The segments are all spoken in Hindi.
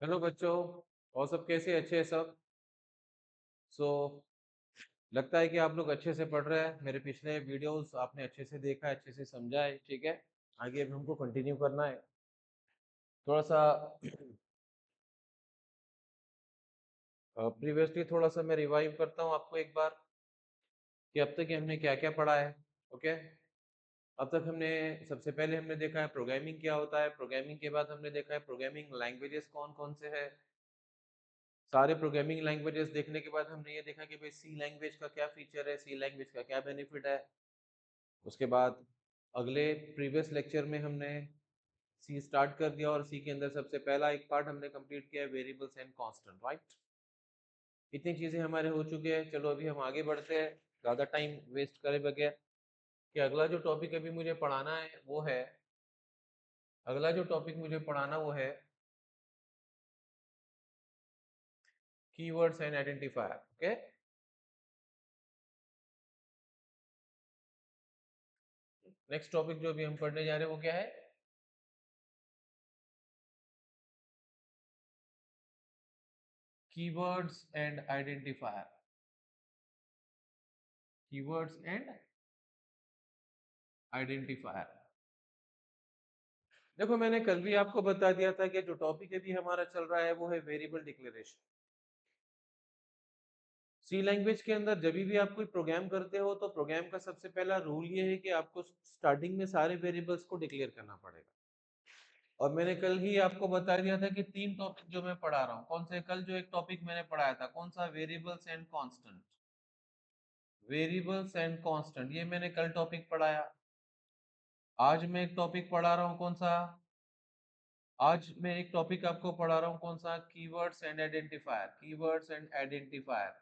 हेलो बच्चों। और सब कैसे? अच्छे हैं सब? सो लगता है कि आप लोग अच्छे से पढ़ रहे हैं। मेरे पिछले वीडियोस आपने अच्छे से देखा है, अच्छे से समझा है। ठीक है, आगे भी हमको कंटिन्यू करना है। थोड़ा सा प्रीवियसली थोड़ा सा मैं रिवाइव करता हूँ आपको एक बार कि अब तक हमने क्या क्या पढ़ा है। ओके, अब तक हमने सबसे पहले हमने देखा है प्रोग्रामिंग क्या होता है। प्रोग्रामिंग के बाद हमने देखा है प्रोग्रामिंग लैंग्वेजेस कौन कौन से है। सारे प्रोग्रामिंग लैंग्वेजेस देखने के बाद हमने ये देखा कि भाई सी लैंग्वेज का क्या फीचर है, सी लैंग्वेज का क्या बेनिफिट है। उसके बाद अगले प्रीवियस लेक्चर में हमने सी स्टार्ट कर दिया और सी के अंदर सबसे पहला एक पार्ट हमने कंप्लीट किया है वेरिएबल्स एंड कांस्टेंट। राइट, इतनी चीजें हमारे हो चुके हैं। चलो अभी हम आगे बढ़ते हैं ज़्यादा टाइम वेस्ट करे बगैर कि अगला जो टॉपिक अभी मुझे पढ़ाना है वो है, अगला जो टॉपिक मुझे पढ़ाना वो है keywords and identifier. Okay, next topic जो अभी हम पढ़ने जा रहे हैं वो क्या है? Keywords and identifier. Keywords and identifier. देखो मैंने कल भी आपको बता दिया था कि जो टॉपिक अभी हमारा चल रहा है वो है वेरिएबल डिक्लेरेशन। सी लैंग्वेज के अंदर जब भी आप कोई प्रोग्राम करते हो तो प्रोग्राम का सबसे पहला रूल ये है कि आपको स्टार्टिंग में सारे वेरिएबल्स को डिक्लेयर करना पड़ेगा। और मैंने कल ही आपको बता दिया था कि तीन टॉपिक जो मैं पढ़ा रहा हूँ कौन से, कल जो एक टॉपिक मैंने पढ़ाया था कौन सा, variables and constant. Variables and constant ये मैंने कल टॉपिक पढ़ाया। आज मैं एक टॉपिक पढ़ा रहा हूँ कौन सा, आज मैं एक टॉपिक आपको पढ़ा रहा हूँ कौन सा, keywords and identifier. Keywords and identifier.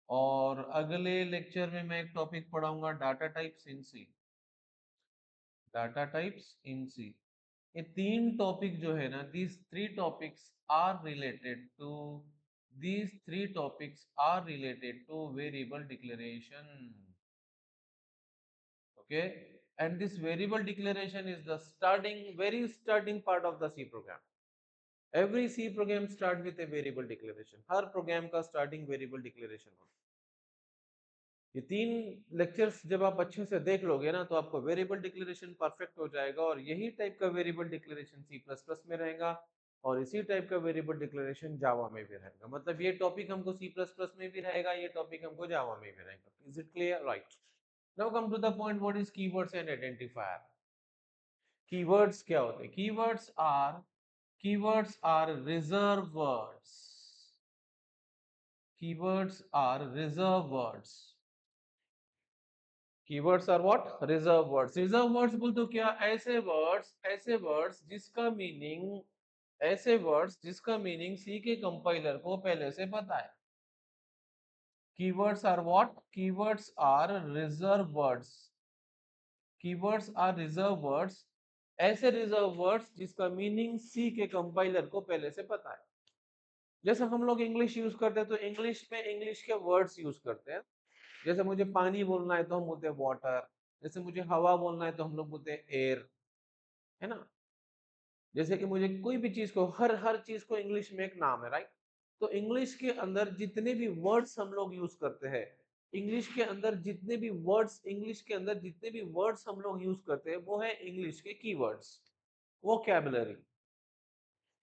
और अगले लेक्चर में मैं एक टॉपिक पढ़ाऊंगा data types in C. Data types in C. ये तीन टॉपिक जो है ना, these three topics are related to, these three topics are related to variable declaration. Okay, and this variable declaration is the starting, very starting part of the C program. Every C program start with a variable declaration. हर प्रोग्राम का स्टार्टिंग वेरिएबल डिक्लेरेशन होता है। ये तीन लेक्चर्स जब आप अच्छे से देख लोगे ना तो आपको वेरिएबल डिक्लेरेशन परफेक्ट हो जाएगा। और यही टाइप का variable declaration C plus plus में रहेगा और इसी टाइप का वेरिएबल डिक्लेरेशन जावा में भी रहेगा। मतलब ये टॉपिक हमको सी प्लस प्लस में भी रहेगा, ये टॉपिक हमको जावा में भी रहेगा। Is it clear? Right, now come to the point, what is keywords and identifier. Keywords क्या होते हैं? Keywords are reserve words. Keywords are reserve words. Keywords are what? Reserve words. Reserve words बोल तो क्या, ऐसे वर्ड्स जिसका मीनिंग, ऐसे वर्ड्स जिसका मीनिंग सी के कंपाइलर को पहले से पता है। Keywords are what? Keywords are reserve words. Keywords are reserve words, ऐसे रिजर्व वर्ड्स जिसका मीनिंग सी के कंपाइलर को पहले से पता है। जैसे हम लोग इंग्लिश यूज करते हैं तो इंग्लिश में इंग्लिश के वर्ड्स यूज करते हैं। जैसे मुझे पानी बोलना है तो हम बोलते हैं वाटर, जैसे मुझे हवा बोलना है तो हम लोग बोलते हैं एयर, है ना। जैसे कि मुझे कोई भी चीज को, हर हर चीज को इंग्लिश में एक नाम है, राइट। तो इंग्लिश के अंदर जितने भी वर्ड्स हम लोग यूज करते हैं, इंग्लिश के अंदर जितने भी वर्ड्स, इंग्लिश के अंदर जितने भी वर्ड्स हम लोग यूज करते हैं वो है इंग्लिश के कीवर्ड्स, वोकैबुलरी।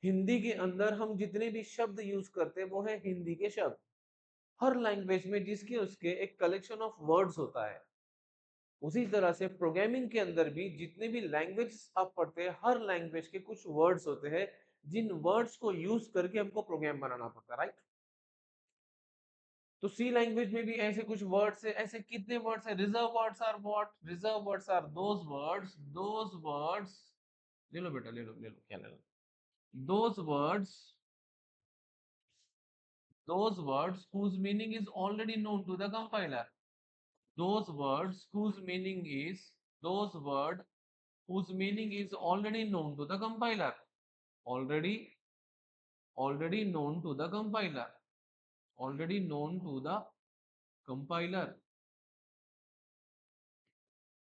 हिंदी के अंदर हम जितने भी शब्द यूज करते हैं वो है हिंदी के शब्द। हर लैंग्वेज में जिसके उसके एक कलेक्शन ऑफ वर्ड्स होता है। उसी तरह से प्रोग्रामिंग के अंदर भी जितने भी लैंग्वेज आप पढ़ते हैं हर लैंग्वेज के कुछ वर्ड्स होते हैं जिन वर्ड्स को यूज करके हमको प्रोग्राम बनाना पड़ता है, राइट। तो सी लैंग्वेज में भी ऐसे कुछ वर्ड्स है। ऐसे कितने वर्ड्स है? Reserve words are what? Reserve words are those words, ले लो बेटा, ले लो, क्या ले लो, those words, whose meaning is already known to the compiler। those words whose meaning is those word whose meaning is already known to the compiler, already already known to the compiler, already known to the compiler।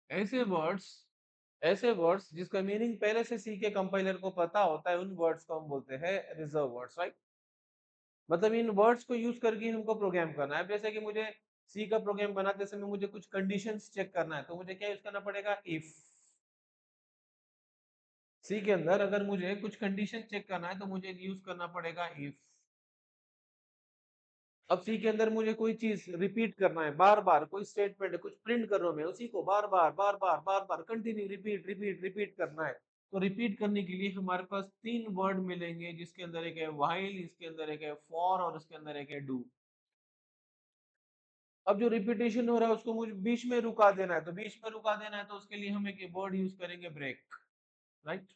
ऐसे वर्ड्स, ऐसे वर्ड्स जिसका मीनिंग पहले से सी के कंपाइलर को पता होता है, उन वर्ड्स को हम बोलते हैं रिजर्व वर्ड्स, राइट। मतलब इन वर्ड्स को यूज करके हमको प्रोग्राम करना है। जैसे कि मुझे सी का प्रोग्राम बनाते समय मुझे कुछ कंडीशंस चेक करना है, तो मुझे क्या यूज करना पड़ेगा, इफ। सी के अंदर अगर मुझे कुछ कंडीशन चेक करना है तो मुझे यूज करना पड़ेगा इफ। अब सी के अंदर मुझे कोई चीज रिपीट करना है, बार बार कोई स्टेटमेंट है, कुछ प्रिंट कर रहा हूं मैं, उसी को बार बार बार बार बार बार कंटिन्यू रिपीट रिपीट रिपीट करना है। तो रिपीट करने के लिए हमारे पास तीन वर्ड मिलेंगे, जिसके अंदर एक है व्हाइल, इसके अंदर एक है फॉर और इसके अंदर एक है डू। अब जो रिपीटेशन हो रहा है उसको मुझे बीच में रुका देना है, तो बीच में रुका देना है तो उसके लिए हम एक वर्ड यूज करेंगे ब्रेक, राइट।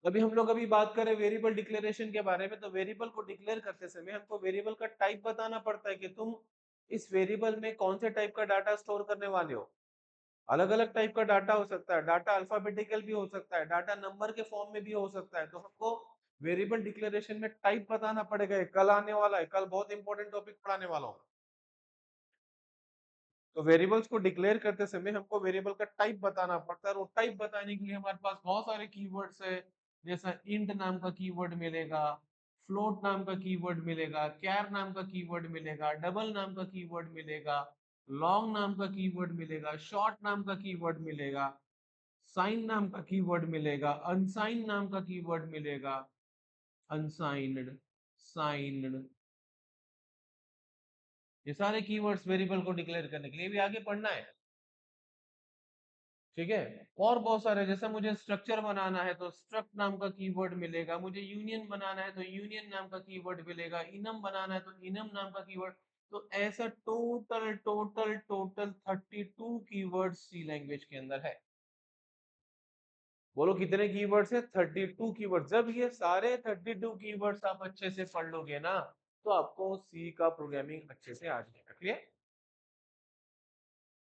अभी हम लोग अभी बात करें वेरिएबल डिक्लेरेशन के बारे में, तो वेरिएबल को डिक्लेयर करते समय हमको वेरिएबल का टाइप बताना पड़ता है कि तुम इस वेरिएबल में कौन से टाइप का डाटा स्टोर करने वाले हो। अलग अलग टाइप का डाटा हो सकता है, डाटा अल्फाबेटिकल भी हो सकता है, डाटा नंबर के फॉर्म में भी हो सकता है। तो हमको वेरिएबल डिक्लेरेशन में टाइप बताना पड़ेगा। ये कल आने वाला है, कल बहुत इंपॉर्टेंट टॉपिक पढ़ाने वाला हूँ। तो वेरिएबल्स को डिक्लेयर करते समय हमको वेरिएबल का टाइप बताना पड़ता है, और वो टाइप बताने के लिए हमारे पास बहुत सारे कीवर्ड्स है। जैसा इंट नाम का कीवर्ड मिलेगा, फ्लोट नाम का कीवर्ड मिलेगा, कैर नाम का कीवर्ड मिलेगा, डबल नाम का कीवर्ड मिलेगा, लॉन्ग नाम का कीवर्ड मिलेगा, शॉर्ट नाम का कीवर्ड मिलेगा, साइन नाम का कीवर्ड मिलेगा, अनसाइन नाम का कीवर्ड मिलेगा, अनसाइंड, साइंड। ये सारे कीवर्ड्स वेरिएबल को डिक्लेयर करने के लिए भी आगे पढ़ना है, ठीक है। और बहुत सारे, जैसे मुझे स्ट्रक्चर बनाना है तो स्ट्रक्ट नाम का कीवर्ड मिलेगा, मुझे यूनियन बनाना है तो यूनियन नाम का कीवर्ड मिलेगा, इनम बनाना है तो इनम नाम का कीवर्ड। तो ऐसा टोटल टोटल टोटल 32 कीवर्ड सी लैंग्वेज के अंदर है। बोलो कितने कीवर्ड्स है, 32 कीवर्ड। जब ये सारे 32 कीवर्ड्स आप अच्छे से पढ़ लोगे ना, तो आपको सी का प्रोग्रामिंग अच्छे से आ जाएगा। क्लियर।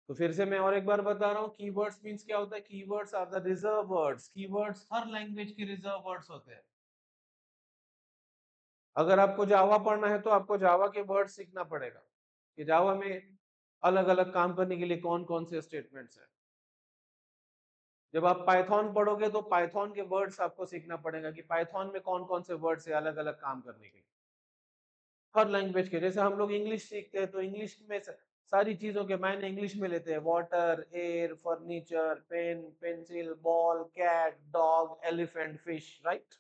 तो फिर से मैं और एक बार बता रहा हूँ, कीवर्ड्स मींस क्या होता है, keywords are the reserve words. Keywords हर लैंग्वेज के रिजर्व वर्ड्स होते हैं। अगर आपको जावा पढ़ना है तो आपको जावा के वर्ड्स सीखना पड़ेगा कि जावा में अलग अलग काम करने के लिए कौन कौन से स्टेटमेंट्स हैं। जब आप पाइथन पढ़ोगे तो पाइथन के वर्ड्स आपको सीखना पड़ेगा कि पाइथन में कौन कौन से वर्ड्स है अलग अलग काम करने के लिए। हर लैंग्वेज के, जैसे हम लोग इंग्लिश सीखते हैं तो इंग्लिश में सारी चीजों के मायने इंग्लिश में लेते हैं, water, air, furniture, pen, pencil, ball, cat, dog, elephant, fish, right.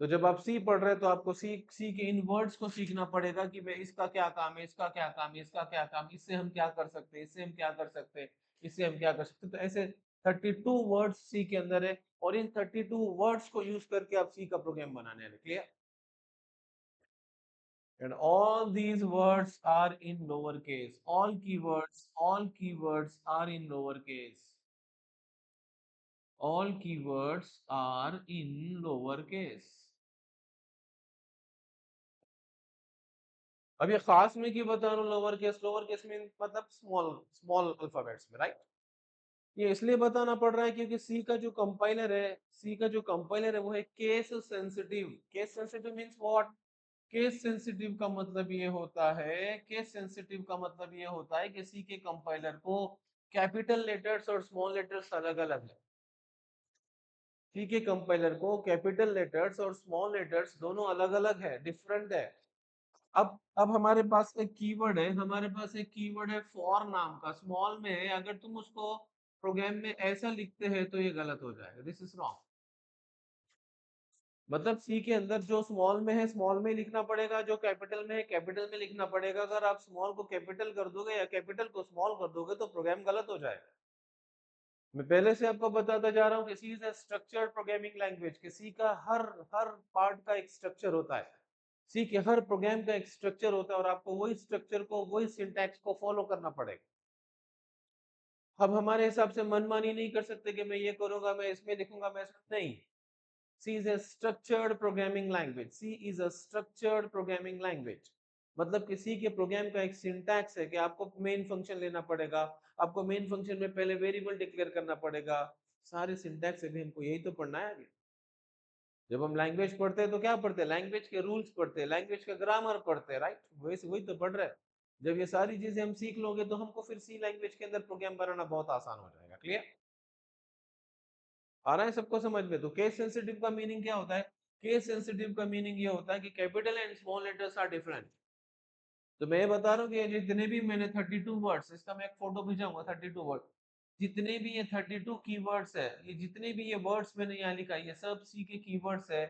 तो जब आप सी पढ़ रहे हैं तो आपको सी के इन वर्ड्स को सीखना पड़ेगा कि मैं इसका क्या काम है, इसका क्या काम है, इसका क्या काम, इससे हम क्या कर सकते हैं, इससे हम क्या कर सकते हैं, इससे हम क्या कर सकते हैं। तो ऐसे 32 वर्ड्स सी के अंदर है, और इन 32 वर्ड्स को यूज करके आप सी का प्रोग्राम बनाने वाले। Clear. And all these words are in lowercase. All keywords are in lowercase. All keywords are in lowercase. अब ये खास में क्यों बता रहा हूँ लोअर केस? लोअर केस में मतलब स्मॉल स्मॉल अल्फाबेट्स में, राइट। ये इसलिए बताना पड़ रहा है क्योंकि सी का जो कंपाइलर है वो है case sensitive. Case sensitive means what? Case sensitive का मतलब ये होता है, केस सेंसिटिव का मतलब ये होता है कि सी के कंपाइलर को कैपिटल लेटर्स और स्मॉल लेटर्स अलग अलग है। सी के कंपाइलर को कैपिटल लेटर्स और स्मॉल लेटर्स दोनों अलग अलग है, डिफरेंट है। अब हमारे पास एक कीवर्ड है, हमारे पास एक कीवर्ड है फॉर नाम का, स्मॉल में है। अगर तुम उसको प्रोग्राम में ऐसा लिखते हैं तो ये गलत हो जाएगा, दिस इज रॉन्ग। मतलब सी के अंदर जो स्मॉल में है स्मॉल में लिखना पड़ेगा, जो कैपिटल में है कैपिटल में लिखना पड़ेगा। अगर आप स्मॉल को कैपिटल कर दोगे या कैपिटल को स्मॉल कर दोगे तो प्रोग्राम गलत हो जाएगा। मैं पहले से आपको बताता जा रहा हूँ कि C is a structured programming language. कि सी का हर हर पार्ट का एक स्ट्रक्चर होता है। सी के हर प्रोग्राम का एक स्ट्रक्चर होता है, और आपको वही स्ट्रक्चर को, वही सिंटैक्स को फॉलो करना पड़ेगा। हम हमारे हिसाब से मनमानी नहीं कर सकते कि मैं ये करूंगा, मैं इसमें लिखूंगा, मैं इसमें नहीं। C is a structured programming language. C is a structured programming language. मतलब किसी के प्रोग्राम का एक सिंटैक्स है कि आपको मेन फंक्शन लेना पड़ेगा, आपको मेन फंक्शन में पहले वेरिएबल डिक्लेयर करना पड़ेगा। सारे सिंटैक्स है भी हमको यही तो पढ़ना है अभी। जब हम लैंग्वेज पढ़ते हैं तो क्या पढ़ते हैं? लैंग्वेज के रूल्स पढ़ते हैं, लैंग्वेज का ग्रामर पढ़ते हैं, राइट। वही वही तो पढ़ रहे हैं। जब ये सारी चीजें हम सीख लोगे तो हमको फिर सी लैंग्वेज के अंदर प्रोग्राम बनाना बहुत आसान हो जाएगा। क्लियर? आ रहा है सबको समझ में? तो केस सेंसिटिव का मीनिंग क्या होता है? केस सेंसिटिव का मीनिंग ये होता है कि capital and small letters are different. तो मैं ये बता रहा हूँ कि ये जितने भी मैंने 32 वर्ड्स, इसका मैं एक फोटो भेजाऊंगा, 32 वर्ड, जितने भी ये 32 कीवर्ड्स है, ये जितने भी ये वर्ड्स मैंने यहाँ लिखा है, ये सब सी के कीवर्ड्स है।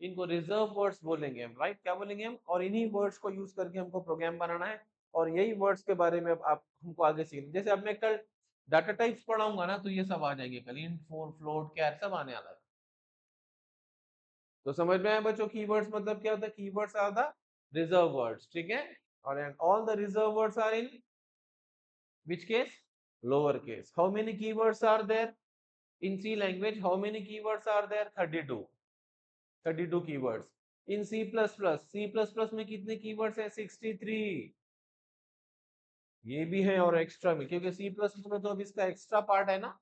इनको रिजर्व वर्ड्स बोलेंगे हम, राइट? क्या बोलेंगे हम? और इन्हीं वर्ड्स को यूज करके हमको प्रोग्राम बनाना है, और यही वर्ड्स के बारे में अब आप हमको आगे सीखना। जैसे अब मैं कल डाटा टाइप्स पढ़ाऊंगा ना, तो ये सब आ जाएंगे कल, इंट, फ्लोट, कैर, सब आने वाला है। तो समझ में आया बच्चों? कीवर्ड्स मतलब क्या होता है? Keywords are the reserve words, ठीक है? और all the reserve words are in which case? Lower case. How many keywords are there in C language? How many keywords are there? 32. 32 keywords. In C++, C++ में कितने keywords हैं? 63. ये भी है और एक्स्ट्रा में, क्योंकि C++ में तो अब इसका एक्स्ट्रा पार्ट है ना।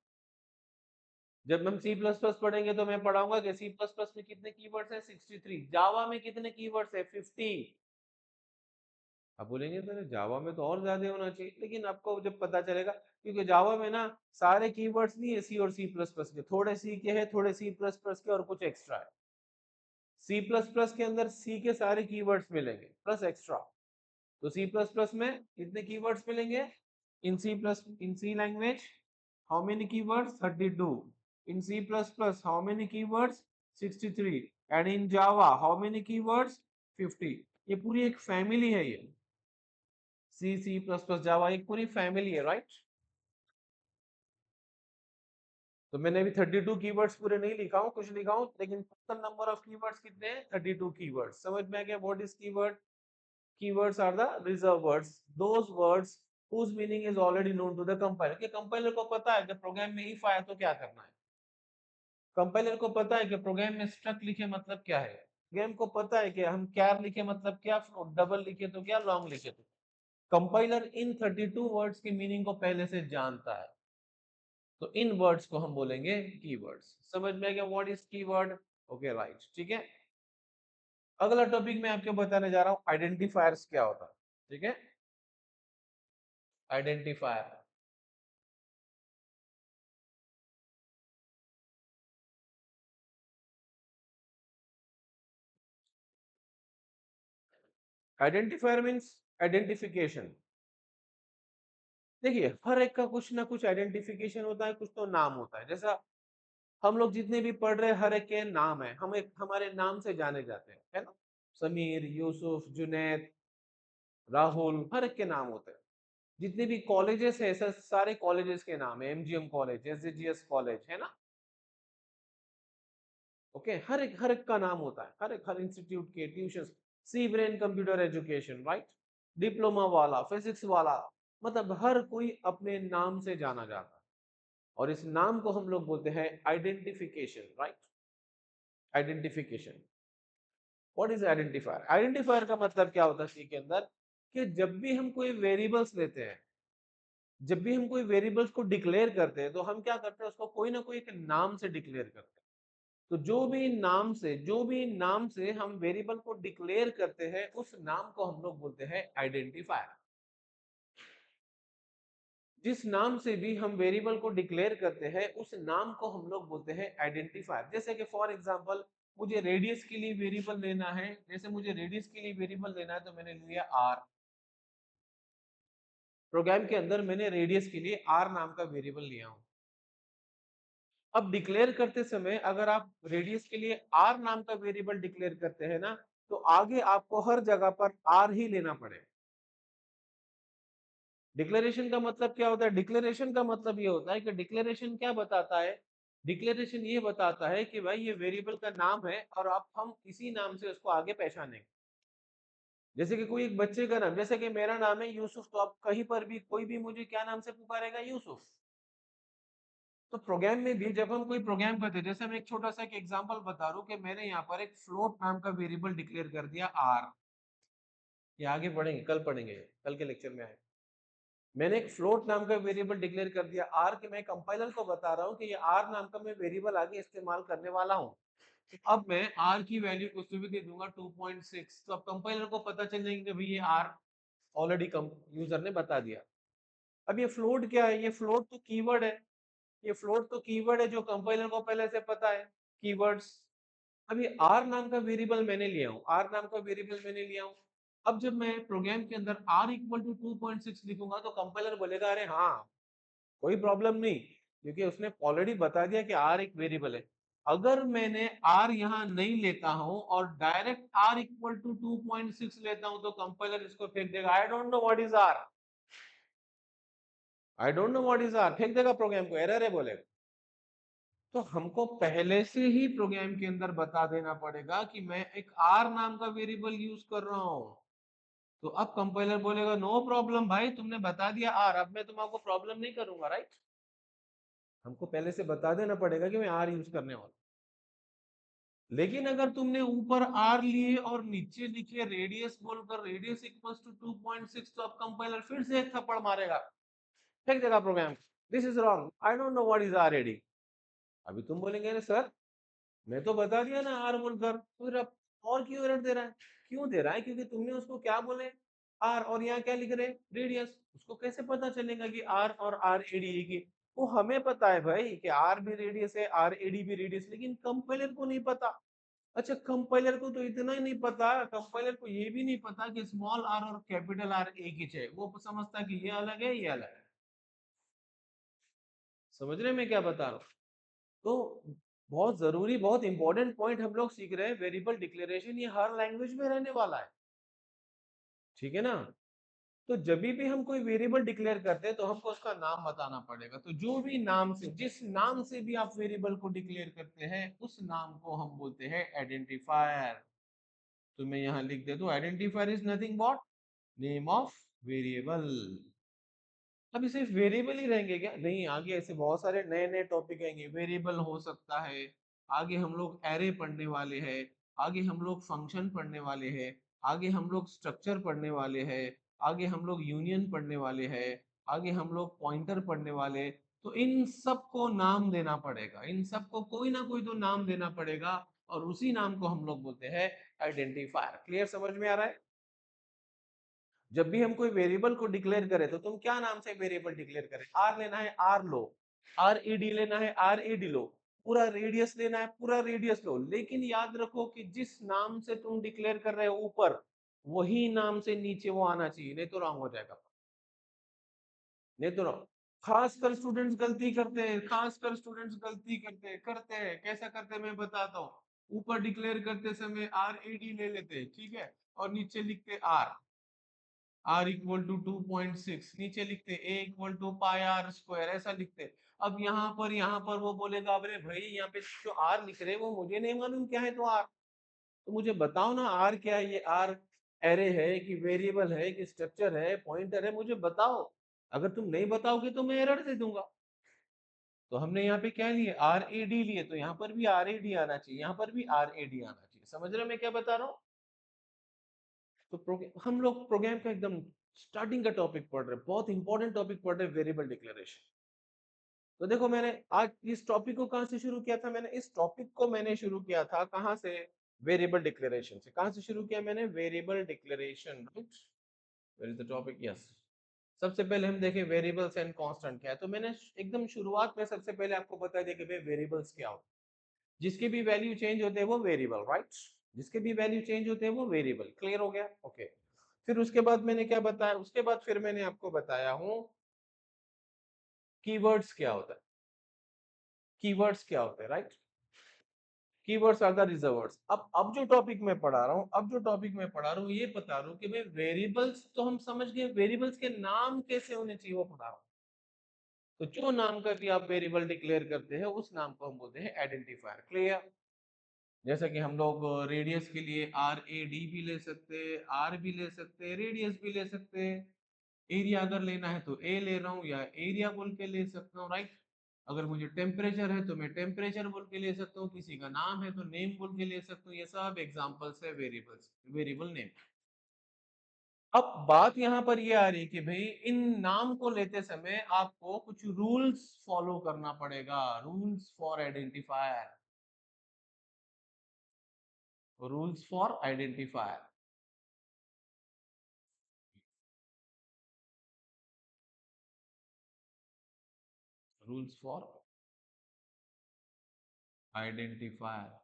जब हम C++ पढ़ेंगे तो मैं पढ़ाऊंगा कि C++ में कितने कीवर्ड्स हैं? 63। जावा में कितने कीवर्ड्स हैं? 50। अब बोलेंगे तो जावा में तो और ज्यादा होना चाहिए, लेकिन आपको जब पता चलेगा, क्योंकि जावा में ना सारे कीवर्ड्स नहीं है सी और सी प्लस प्लस के, थोड़े सी के हैं, थोड़े सी प्लस प्लस के, और कुछ एक्स्ट्रा है। सी प्लस प्लस के अंदर सी के सारे कीवर्ड्स मिलेंगे प्लस एक्स्ट्रा। तो सी प्लस प्लस में कितने कीवर्ड्स मिलेंगे? In C language how many keywords? 32। In C plus plus how many keywords? 63। And in Java how many keywords? 50। ये पूरी एक फैमिली है, ये सी, सी प्लस प्लस, जावा एक पूरी फैमिली है, राइट? तो मैंने अभी 32 कीवर्ड्स पूरे नहीं लिखा हूं, कुछ लिखा हूं, लेकिन टोटल नंबर ऑफ कीवर्ड्स कितने हैं? 32 कीवर्ड्स। समझ में आ गया? What is keyword? Keywords are the reserve words, those words whose meaning is already known to the compiler। कि कंपाइलर को पता है कि प्रोग्राम में इफ आया तो क्या करना है। कंपाइलर को पता है कि प्रोग्राम में स्ट्रक लिखे मतलब क्या है। प्रोग्राम को पता है कि हम कैर लिखे मतलब क्या, डबल लिखे तो क्या, लॉन्ग लिखे तो। कंपाइलर इन 32 वर्ड्स की मीनिंग को पहले से जानता है, तो इन वर्ड्स को हम बोलेंगे कीवर्ड्स। समझ में आ गया what is keyword? Okay, right, ठीक है। अगला टॉपिक मैं आपको बताने जा रहा हूं, आइडेंटिफायर्स क्या होता है, ठीक है? Identifier, identifier means identification. देखिए, हर एक का कुछ ना कुछ आइडेंटिफिकेशन होता है, कुछ तो नाम होता है। जैसा हम लोग जितने भी पढ़ रहे हैं, हर एक के नाम है, हम एक हमारे नाम से जाने जाते हैं, है ना? समीर, यूसुफ, जुनैद, राहुल, हर एक के नाम होते हैं। जितने भी कॉलेजेस है, सारे कॉलेजेस के नाम है, एमजीएम कॉलेज, एसजीजीएस कॉलेज, है ना? ओके, हर एक का नाम होता है, हर इंस्टीट्यूट के, tuition, C brain computer education, right? Diploma वाला, फिजिक्स वाला, मतलब हर कोई अपने नाम से जाना जाता है, और इस नाम को हम लोग बोलते हैं identification, right? Identification. What is identifier? Identifier का मतलब क्या होता है सी के अंदर? कि जब भी हम कोई वेरिएबल्स लेते हैं, जब भी हम कोई वेरिएबल्स को डिक्लेयर करते हैं, तो हम क्या करते हैं? उसको कोई ना कोई एक नाम से डिक्लेयर करते हैं। तो जो भी नाम से हम वेरिएबल को डिक्लेयर करते हैं, उस नाम को हम लोग बोलते हैं आइडेंटिफायर। जिस नाम से भी हम वेरिएबल को डिक्लेयर करते हैं, उस नाम को हम लोग बोलते हैं आइडेंटिफायर। जैसे कि फॉर एग्जांपल, मुझे रेडियस के लिए वेरिएबल लेना है, जैसे मुझे रेडियस के लिए वेरिएबल लेना है, तो मैंने लिया आर। प्रोग्राम के अंदर मैंने रेडियस के लिए आर नाम का वेरिएबल लिया हूं। अब डिक्लेयर करते समय अगर आप रेडियस के लिए आर नाम का वेरिएबल डिक्लेयर करते हैं ना, तो आगे आपको हर जगह पर आर ही लेना पड़ेगा। डिक्लेरेशन का मतलब क्या होता है? डिक्लेरेशन का मतलब ये होता है कि डिक्लेरेशन क्या बताता है? डिक्लेरेशन ये बताता है कि भाई ये वेरिएबल का नाम है, और आप हम इसी नाम से उसको आगे पहचानेंगे। जैसे कि कोई एक बच्चे का नाम, जैसे कि मेरा नाम है यूसुफ, तो आप कहीं पर भी कोई भी मुझे क्या नाम से पुकारेगा? यूसुफ। तो प्रोग्राम में भी जब हम कोई प्रोग्राम करते हैं, जैसे मैं एक छोटा सा एक एग्जांपल बता रहा हूँ कि मैंने यहाँ पर एक फ्लोट नाम का वेरिएबल डिक्लेयर कर दिया आर। ये आगे पढ़ेंगे, कल पढ़ेंगे, कल के लेक्चर में आए। मैंने एक फ्लोट नाम का वेरिएबल डिक्लेयर कर दिया आर, कि मैं कंपाइलर को बता रहा हूँ कि ये आर नाम का मैं वेरिएबल आगे इस्तेमाल करने वाला हूँ। अब मैं आर की वैल्यू कुछ भी दे दूंगा 2.6, तो अब कंपाइलर को पता चल जाएगी कि भाई ये आर ऑलरेडी यूजर ने बता दिया। अब ये फ्लोट क्या है? ये फ्लोट तो कीवर्ड है, ये फ्लोट तो कीवर्ड है जो कंपाइलर को पहले से पता है, कीवर्ड्स। अभी आर नाम का वेरिएबल मैंने लिया हूँ, आर नाम का वेरिएबल मैंने लिया हूँ। अब जब मैं प्रोग्राम के अंदर आर इक्वल टू 2.6 लिखूंगा तो कंपाइलर बोलेगा अरे हाँ कोई प्रॉब्लम नहीं, क्योंकि उसने ऑलरेडी बता दिया कि आर एक वेरिएबल है। अगर मैंने आर यहाँ नहीं लेता हूं और डायरेक्ट आर इक्वल टू 2.6 लेता हूं तो कंपाइलर इसको फेंक देगा, I don't know what is R, I don't know what is R, फेंक देगा प्रोग्राम को, एरर है बोलेगा। तो हमको पहले से ही प्रोग्राम के अंदर बता देना पड़ेगा कि मैं एक आर नाम का वेरिएबल यूज कर रहा हूं। तो अब कंपाइलर बोलेगा नो प्रॉब्लम भाई, तुमने बता दिया आर, अब मैं तुमको प्रॉब्लम नहीं करूंगा, राइट। हमको पहले से बता देना पड़ेगा कि मैं आर यूज करने वाला। लेकिन अगर तुमने ऊपर आर लिए और नीचे लिखे रेडियस बोलकर रेडियस इक्वल्स टू 2.6, तो अब कंपाइलर फिर से एक थप्पड़ मारेगा, फेंक देगा program, this is wrong, I don't know what is R AD. अभी तुम बोलेंगे सर मैं तो बता दिया ना आर बोलकर, फिर अब और क्यों एरर दे रहा है? क्यों दे रहा है? क्योंकि तुमने उसको क्या बोले, आर, और यहाँ क्या लिख रहे रेडियस। उसको कैसे पता चलेगा कि आर और आर एडी की? वो हमें पता है भाई कि आर भी रेडियस है, आर एडी भी रेडियस, लेकिन कंपाइलर को नहीं पता। अच्छा कंपाइलर को तो इतना ही नहीं पता, कंपाइलर को ये भी नहीं पता कि स्मॉल आर और कैपिटल आर एक ही है, वो समझता कि ये अलग है ये अलग है। समझ रहे मैं क्या बता रहा हूँ? तो बहुत जरूरी, बहुत इंपॉर्टेंट पॉइंट हम लोग सीख रहे हैं, वेरिएबल डिक्लेरेशन ये हर लैंग्वेज में रहने वाला है, ठीक है ना। तो जब भी हम कोई वेरिएबल डिक्लेयर करते हैं तो हमको उसका नाम बताना पड़ेगा। तो जो भी नाम से, जिस नाम से भी आप वेरिएबल को डिक्लेयर करते हैं उस नाम को हम बोलते हैं आइडेंटिफायर। तो मैं यहाँ लिख दे दूं identifier is nothing but name of variable. अब सिर्फ वेरिएबल ही रहेंगे क्या? नहीं, आगे ऐसे बहुत सारे नए नए टॉपिक आएंगे, वेरिएबल हो सकता है, आगे हम लोग एरे पढ़ने वाले हैं, आगे हम लोग फंक्शन पढ़ने वाले हैं, आगे हम लोग स्ट्रक्चर पढ़ने वाले हैं, आगे हम लोग यूनियन पढ़ने वाले हैं, आगे हम लोग पॉइंटर पढ़ने वाले। तो इन सबको नाम देना पड़ेगा, इन सबको कोई ना कोई तो नाम देना पड़ेगा, और उसी नाम को हम लोग बोलते हैं आइडेंटिफायर। क्लियर, समझ में आ रहा है? जब भी हम कोई वेरिएबल को डिक्लेयर करें तो तुम क्या नाम से वेरिएबल डिक्लेयर करें? आर लेना है आर लो, आर ईडी लेना है आर ईडी लो, पूरा रेडियस लेना है पूरा रेडियस लो। लेकिन याद रखो कि जिस नाम से तुम डिक्लेयर कर रहे हो ऊपर, वही नाम से नीचे वो आना चाहिए, नहीं तो रॉन्ग हो जाएगा, नहीं तो रॉन्ग। खासकर स्टूडेंट्स गलती करते हैं, खासकर स्टूडेंट्स गलती करते हैं कैसा करते हैं मैं बताता हूँ। ऊपर डिक्लेयर करते समय आर ईडी ले लेते हैं, ठीक है, और नीचे लिखते आर, आर इक्वल टू 2.6, नीचे लिखते A equal to pi r square, ऐसा लिखते। अब यहाँ पर वो बोलेगा अरे भाई यहाँ पे जो आर लिख रहे हैं वो मुझे नहीं मालूम क्या है, तो आर तो मुझे बताओ ना आर क्या है? ये आर एरे है कि वेरिएबल है कि स्ट्रक्चर है, पॉइंटर है, मुझे बताओ। अगर तुम नहीं बताओगे तो मैं एरर दे दूंगा। तो हमने यहाँ पे क्या लिए, आर ए डी लिए, तो यहाँ पर भी आर ए डी आना चाहिए, यहाँ पर भी आर ए डी आना चाहिए। समझ रहे हो मैं क्या बता रहा हूँ? तो हम लोग प्रोग्राम का एकदम स्टार्टिंग का टॉपिक पढ़ रहे हैं, बहुत इंपॉर्टेंट टॉपिक पढ़ रहे हैं, वेरिएबल डिक्लेरेशन। तो देखो मैंने आज इस टॉपिक को कहां से शुरू किया था? मैंने इस टॉपिक को मैंने शुरू किया था कहां से? वेरिएबल डिक्लेरेशन से। कहां से शुरू किया मैंने? Variable declaration, right. Where is the topic? Yes. सबसे पहले हम देखें वेरिएबल्स एंड कांस्टेंट क्या है। तो मैंने एकदम शुरुआत में सबसे पहले आपको बता दिया कि भाई वेरिएबल्स क्या होते हैं। जिसके भी वैल्यू चेंज होते हैं वो वेरिएबल, राइट। जिसके भी वैल्यू चेंज होते हैं वो वेरिएबल। क्लियर हो गया? ओके। फिर उसके बाद मैंने क्या बताया? उसके बाद फिर मैंने आपको बताया हूं कीवर्ड्स क्या होता है। कीवर्ड्स क्या होते हैं, right. Keywords are the reserved words. अब जो टॉपिक मैं पढ़ा रहा हूँ, अब जो टॉपिक मैं पढ़ा रहा हूँ ये बता रहा हूँ कि भाई वेरिएबल्स तो हम समझ गए, वेरिएबल्स के नाम कैसे होने चाहिए वो पढ़ा रहा हूँ। तो जो नाम का भी आप वेरिएबल डिक्लेयर करते हैं उस नाम को हम बोलते हैं आइडेंटिफायर। क्लियर? जैसा कि हम लोग रेडियस के लिए आर ए डी भी ले सकते हैं, आर भी ले सकते हैं, रेडियस भी ले सकते हैं। एरिया अगर लेना है तो ए ले रहा हूँ या एरिया बोल के ले सकता हूँ, राइट। अगर मुझे टेम्परेचर है तो मैं टेम्परेचर बोल के ले सकता हूँ, किसी का नाम है तो नेम बोल के ले सकता हूँ। ये सब एग्जांपल्स है वेरिएबल्स, वेरिएबल नेम। अब बात यहाँ पर ये आ रही कि भाई इन नाम को लेते समय आपको कुछ रूल्स फॉलो करना पड़ेगा, rules for identifier, rules for identifier. Rules for identifier.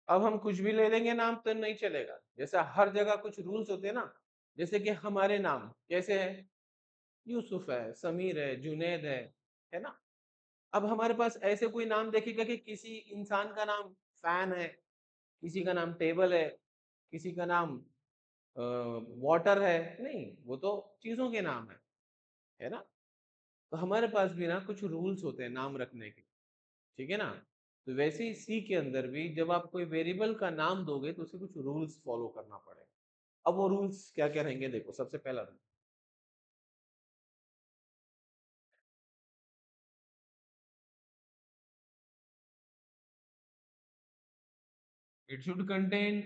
अब हम कुछ भी ले लेंगे नाम तो नहीं चलेगा, जैसा हर जगह कुछ रूल्स होते हैं ना, जैसे कि हमारे नाम कैसे है, यूसुफ है, समीर है, जुनैद है ना। अब हमारे पास ऐसे कोई नाम देखेगा कि किसी इंसान का नाम फैन है, किसी का नाम टेबल है, किसी का नाम वाटर है, नहीं, वो तो चीजों के नाम है ना। तो हमारे पास भी ना कुछ रूल्स होते हैं नाम रखने के, ठीक है ना। तो वैसे ही सी के अंदर भी जब आप कोई वेरिएबल का नाम दोगे तो उसे कुछ रूल्स फॉलो करना पड़ेगा। अब वो रूल्स क्या क्या रहेंगे, देखो सबसे पहला rule, it should contain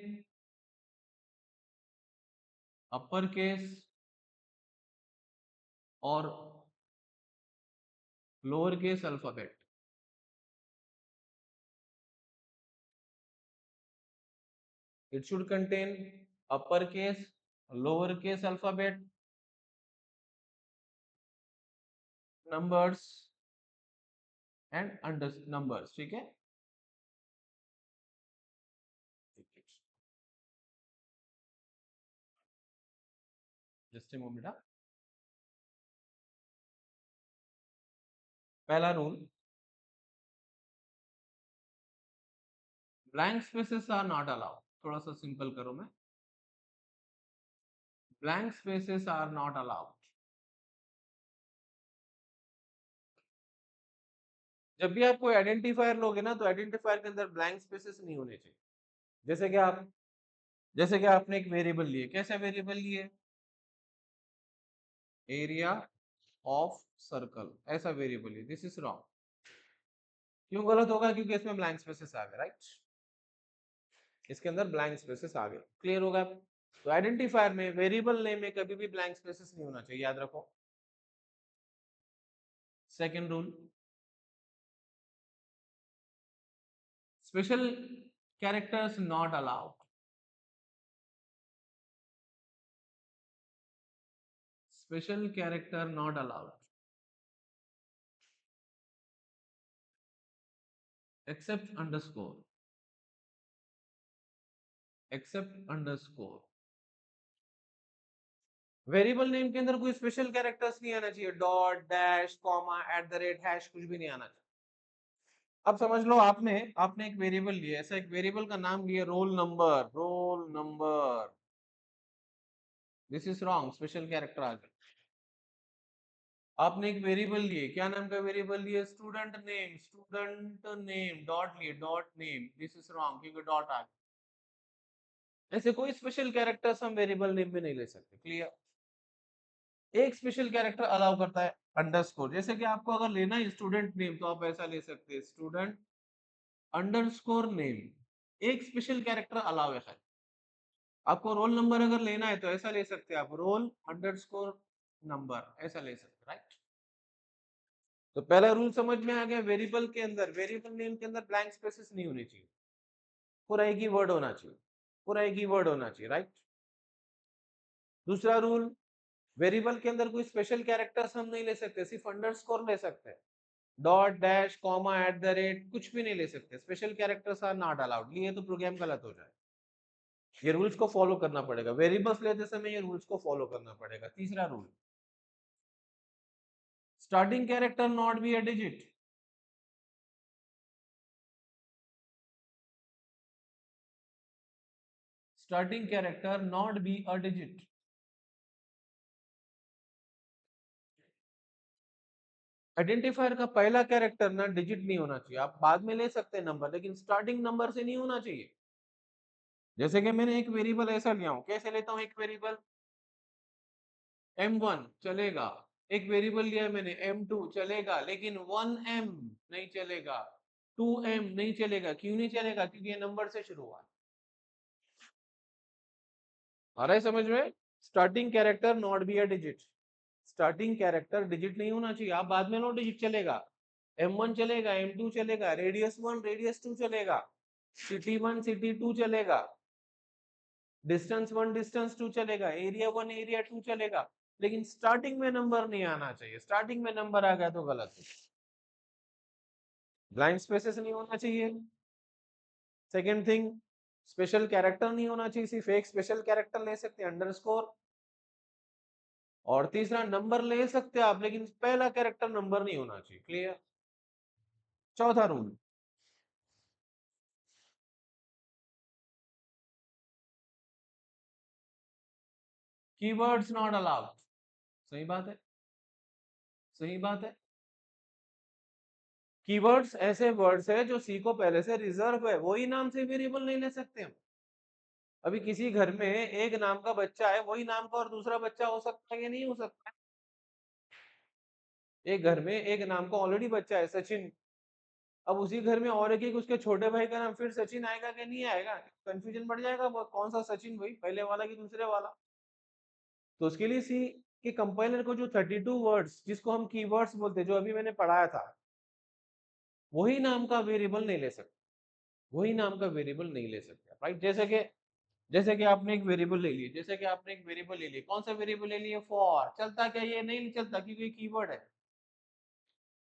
upper case और lower case alphabet. It should contain uppercase, lowercase alphabet, numbers and under numbers, ठीक है। Just a moment. पहला rule, blank spaces are not allowed. थोड़ा सा सिंपल करो, मैं blank spaces are not allowed. जब भी आप कोई आइडेंटिफायर लोगे ना तो आइडेंटिफायर के अंदर ब्लैंक स्पेसेस नहीं होने चाहिए। जैसे कि आप, जैसे कि आपने एक वेरिएबल लिए, कैसा वेरिएबल लिए, एरिया ऑफ सर्कल, ऐसा वेरिएबल लिए, दिस इज रॉन्ग। क्यों गलत होगा, क्योंकि इसमें ब्लैंक स्पेसेस आ गए, राइट। इसके अंदर ब्लैंक स्पेसेस आ गए, क्लियर होगा। तो आइडेंटिफायर में, वेरिएबल नेम में कभी भी ब्लैंक स्पेसेस नहीं होना चाहिए, याद रखो। Second rule, special characters not allowed. Special character not allowed except underscore, except underscore. Variable name के अंदर कोई स्पेशल कैरेक्टर्स नहीं आना चाहिए, dot, dash, comma, at the rate, hash, कुछ भी नहीं आना चाहिए। अब समझ लो, आपने आपने एक वेरिएबल लिया, ऐसा एक वेरिएबल का नाम लिया roll number, roll number, this is wrong, special character आ गया। आपने एक वेरिएबल लिए, क्या नाम का वेरिएबल लिए, student name, student name, dot लिए, dot name, this is wrong क्योंकि डॉट आ गया। ऐसे कोई स्पेशल कैरेक्टर्स हम वेरिएबल नेम में नहीं ले सकते, क्लियर। एक स्पेशल कैरेक्टर अलाउ करता है, अंडरस्कोर। जैसे कि आपको अगर लेना है स्टूडेंट नेम तो आप ऐसा ले सकते हैं, स्टूडेंट अंडरस्कोर नेम, एक स्पेशल कैरेक्टर अलाउ है। आपको रोल नंबर अगर लेना है तो ऐसा ले सकते हैं, आप रोल अंडरस्कोर नंबर ऐसा ले सकते हैं, राइट। तो पहला रूल समझ में आ गया, वेरिएबल के अंदर, वेरिएबल नेम के अंदर ब्लैंक स्पेसेस नहीं होनी चाहिए, पूरा एक ही वर्ड होना चाहिए, पूरा एक ही वर्ड होना चाहिए, राइट। दूसरा रूल, वेरिएबल के अंदर कोई स्पेशल कैरेक्टर्स हम नहीं ले सकते, सिर्फ अंडरस्कोर ले सकते हैं, dot, dash, comma, at the rate कुछ भी नहीं ले सकते, special characters are not allowed. लिए तो प्रोग्राम गलत हो जाए, ये रूल्स को फॉलो करना पड़ेगा, वेरिएबल्स लेते समय ये रूल्स को फॉलो करना पड़ेगा। तीसरा rule, starting character not be a digit. Starting character not be a digit. Identifier का पहला कैरेक्टर ना डिजिट नहीं होना चाहिए, आप बाद में ले सकते हैं नंबर, लेकिन स्टार्टिंग नंबर से नहीं होना चाहिए। जैसे कि मैंने एक वेरिएबल ऐसा लिया हूं, कैसे लेता हूं एक वेरिएबल, m1 चलेगा, एक वेरिएबल लिया मैंने m2 चलेगा, लेकिन 1m नहीं चलेगा, 2m नहीं चलेगा। क्यों नहीं चलेगा, क्योंकि ये नंबर से शुरू हुआ। आ रहा है समझ में, starting character not be a digit, starting character digit नहीं होना चाहिए, आप बाद में नो डिजिट चलेगा, m1 चलेगा, m2 चलेगा, रेडियस 1 रेडियस 2 चलेगा, सिटी 1 सिटी 2 चलेगा, डिस्टेंस 1 डिस्टेंस 2 चलेगा, एरिया 1 एरिया 2 चलेगा, लेकिन स्टार्टिंग में नंबर नहीं आना चाहिए। स्टार्टिंग में नंबर आ गया तो गलत है। ब्लैंक स्पेसेस नहीं होना चाहिए। सेकेंड थिंग, स्पेशल कैरेक्टर नहीं होना चाहिए, सिर्फ एक स्पेशल कैरेक्टर ले सकते हैं, अंडरस्कोर। और तीसरा, नंबर ले सकते हैं आप, लेकिन पहला कैरेक्टर नंबर नहीं होना चाहिए। क्लियर? चौथा रूल, कीवर्ड्स नॉट अलाउड। सही बात है, सही बात है। कीवर्ड्स ऐसे वर्ड्स है जो सी को पहले से रिजर्व है, वही नाम से वेरिएबल नहीं ले सकते हम। अभी किसी घर में एक नाम का बच्चा है, वही नाम का और दूसरा बच्चा हो सकता है कि नहीं हो सकता है? एक घर में एक नाम का ऑलरेडी बच्चा है, सचिन। अब उसी घर में और एक उसके छोटे भाई का नाम फिर सचिन आएगा कि नहीं आएगा? कंफ्यूजन बढ़ जाएगा, वो कौन सा सचिन, भाई पहले वाला कि दूसरे वाला। तो उसके लिए सी के कंपाइलर को जो 32 वर्ड्स जिसको हम कीवर्ड्स बोलते हैं, जो अभी मैंने पढ़ाया था, वही नाम का वेरिएबल नहीं ले सकते। वही नाम का वेरिएबल नहीं ले सकते, राइट? जैसे कि आपने एक वेरिएबल ले लिए, जैसे कि आपने एक वेरिएबल ले लिया, कौन सा वेरिएबल ले लिए? फॉर। चलता क्या? ये नहीं चलता क्योंकि कीवर्ड है।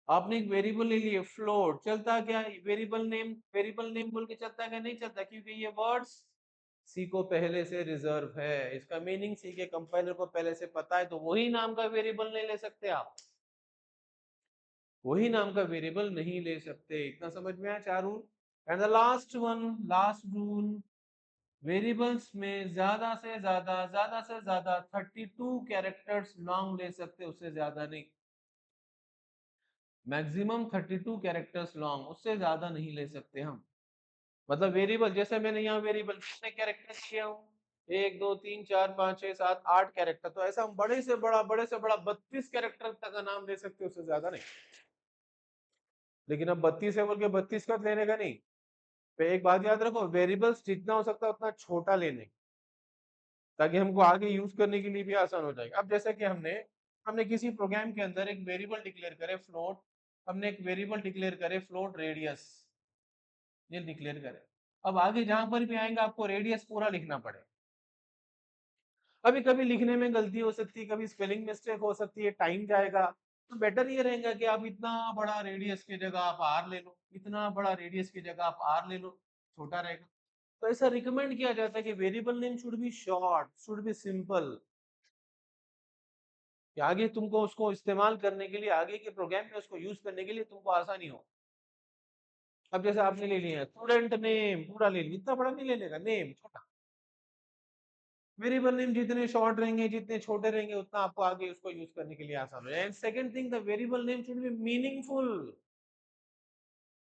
आपने एक वेरिएबल ले लिए फ्लोट, चलता क्या? वेरिएबल नेम बोल के चलता क्या? नहीं चलता क्योंकि ये वर्ड्स सी को पहले से रिजर्व है। इसका मीनिंग सी के कंपाइलर को पहले से पता है, तो वही नाम का वेरिएबल नहीं ले सकते आप। वही नाम का वेरिएबल नहीं ले सकते। इतना समझ में आया? चार rule. And the last rule, variables में ज्यादा से ज्यादा 32 कैरेक्टर्स लॉन्ग ले सकते, उससे ज्यादा नहीं। मैक्सिमम 32 कैरेक्टर्स लॉन्ग, उससे ज्यादा नहीं ले सकते हम। मतलब वेरिएबल, जैसे मैंने यहाँ वेरिएबल कितने कैरेक्टर्स किया हूँ, 1 2 3 4 5 6 7 8 कैरेक्टर, तो ऐसा हम बड़े से बड़ा 32 कैरेक्टर तक का नाम ले सकते, उससे ज्यादा नहीं। लेकिन अब 32 है बोल के 32 का लेने का नहीं। तो एक बात याद रखो, वेरिएबल्स जितना हो सकता है उतना छोटा लेने, ताकि हमको आगे यूज करने के लिए भी आसान हो जाएगा। अब जैसे कि हमने हमने किसी प्रोग्राम के अंदर एक वेरिएबल डिक्लेयर करे फ्लोट, हमने एक वेरिएबल डिक्लेयर करे फ्लोट रेडियस, ये डिक्लेयर करे। अब आगे जहां पर भी आएंगे आपको रेडियस पूरा लिखना पड़े। अभी कभी लिखने में गलती हो सकती है, कभी स्पेलिंग मिस्टेक हो सकती है, टाइम जाएगा। तो बेटर ये रहेगा कि आप इतना बड़ा रेडियस की जगह आप आर ले लो, इतना बड़ा रेडियस की जगह आप आर ले लो, छोटा रहेगा। तो ऐसा रिकमेंड किया जाता है कि variable name should be short, should be simple, कि आगे तुमको उसको इस्तेमाल करने के लिए, आगे के प्रोग्राम में उसको यूज करने के लिए तुमको आसानी हो। अब जैसे आपने ले लिया स्टूडेंट नेम, पूरा ले लिया, इतना बड़ा नहीं लेने का, नेम छोटा। वेरिएबल नेम जितने शॉर्ट रहेंगे, जितने छोटे रहेंगे, उतना आपको आगे उसको यूज करने के लिए आसान हो जाए। And second thing, the variable name should be meaningful.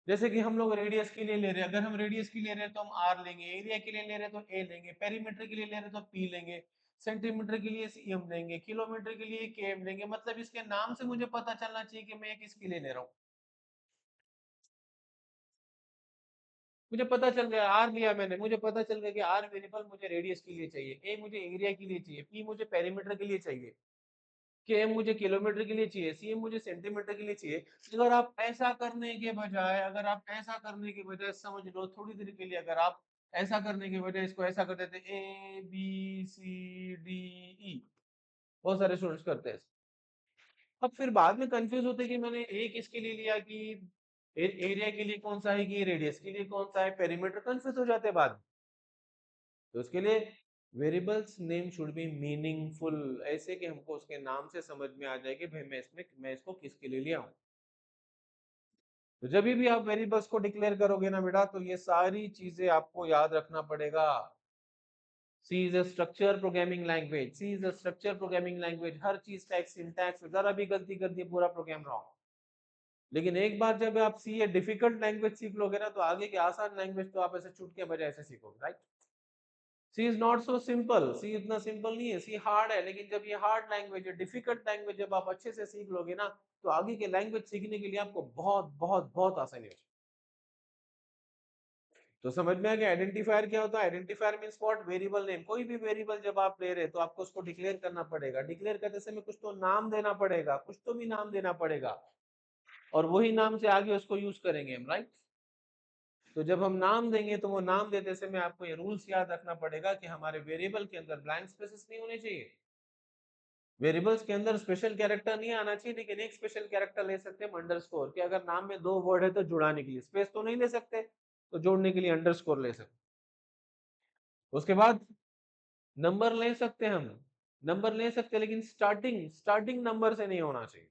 जैसे कि हम लोग रेडियस के लिए ले रहे हैं, अगर हम रेडियस के लिए ले रहे हैं तो हम आर लेंगे, एरिया के लिए ले रहे हैं तो ए लेंगे, पेरीमीटर के लिए ले रहे हैं तो पी लेंगे, सेंटीमीटर के लिए सीएम लेंगे, किलोमीटर के लिए केएम लेंगे। मतलब इसके नाम से मुझे पता चलना चाहिए कि मैं किसके लिए ले रहा हूँ। मुझे पता चल गया, आर लिया मैंने, मुझे पता चल गया कि आर वेरिएबल मुझे रेडियस के लिए चाहिए, ए मुझे एरिया के लिए चाहिए, पी मुझे पेरीमीटर के लिए चाहिए, केएम मुझे किलोमीटर के लिए चाहिए, सीएम मुझे सेंटीमीटर के लिए चाहिए। अगर आप ऐसा करने के बजाय समझ लो थोड़ी देर के लिए, अगर आप ऐसा करने के बजाय इसको ऐसा कर देते, ABCDE, बहुत सारे स्टूडेंट्स करते हैं। अब फिर बाद में कंफ्यूज होते कि मैंने ए किसके लिए लिया, कि एरिया के लिए कौन सा है, कि रेडियस के लिए कौन सा है, पेरीमीटर, कंफ्यूज हो जाते हैं बाद में। तो उसके लिए variables name should be meaningful, ऐसे कि हमको उसके नाम से समझ में आ जाए कि भाई मैं इसको किसके लिए लिया हूं। तो जब भी आप वेरिएबल्स को डिक्लेयर करोगे ना बेटा, तो ये सारी चीजें आपको याद रखना पड़ेगा। C is a structure programming language, C is a structure programming language, हर चीज टैक्स सिंटैक्स, जरा भी गलती कर दी पूरा प्रोग्राम रॉन्ग। लेकिन एक बार जब आप सी ये डिफिकल्ट लैंग्वेज सीख लोगे ना, तो आगे की आसान लैंग्वेज तो आप ऐसे चुटके बजाय ऐसे सीखोगे, right? C is not so simple, C इतना सिंपल नहीं है, सी हार्ड है। लेकिन जब ये हार्ड लैंग्वेज है, डिफिकल्ट लैंग्वेज जब आप अच्छे से सीख लोगे ना, तो आगे के लैंग्वेज सीखने के लिए आपको बहुत बहुत बहुत आसानी हो। तो समझ में आ गया आइडेंटिफायर क्या होता है? Identifier means what? Variable name. कोई भी वेरिएबल जब आप ले रहे हैं तो आपको उसको डिक्लेयर करना पड़ेगा। डिक्लेयर करते समय कुछ तो नाम देना पड़ेगा, कुछ तो भी नाम देना पड़ेगा, और वही नाम से आगे उसको यूज करेंगे हम, राइट? तो जब हम नाम देंगे तो वो नाम देते समय आपको ये रूल्स याद रखना पड़ेगा कि हमारे वेरिएबल के अंदर ब्लैंक स्पेसेस नहीं होने चाहिए, वेरिएबल्स के अंदर स्पेशल कैरेक्टर नहीं आना चाहिए, लेकिन एक स्पेशल कैरेक्टर ले सकते हैं अंडरस्कोर, कि अगर नाम में 2 वर्ड है तो जुड़ाने के लिए, स्पेस तो नहीं ले सकते, तो जोड़ने के लिए अंडरस्कोर ले सकते। उसके बाद नंबर ले सकते हैं हम, नंबर ले सकते हैं, लेकिन स्टार्टिंग स्टार्टिंग नंबर से नहीं होना चाहिए।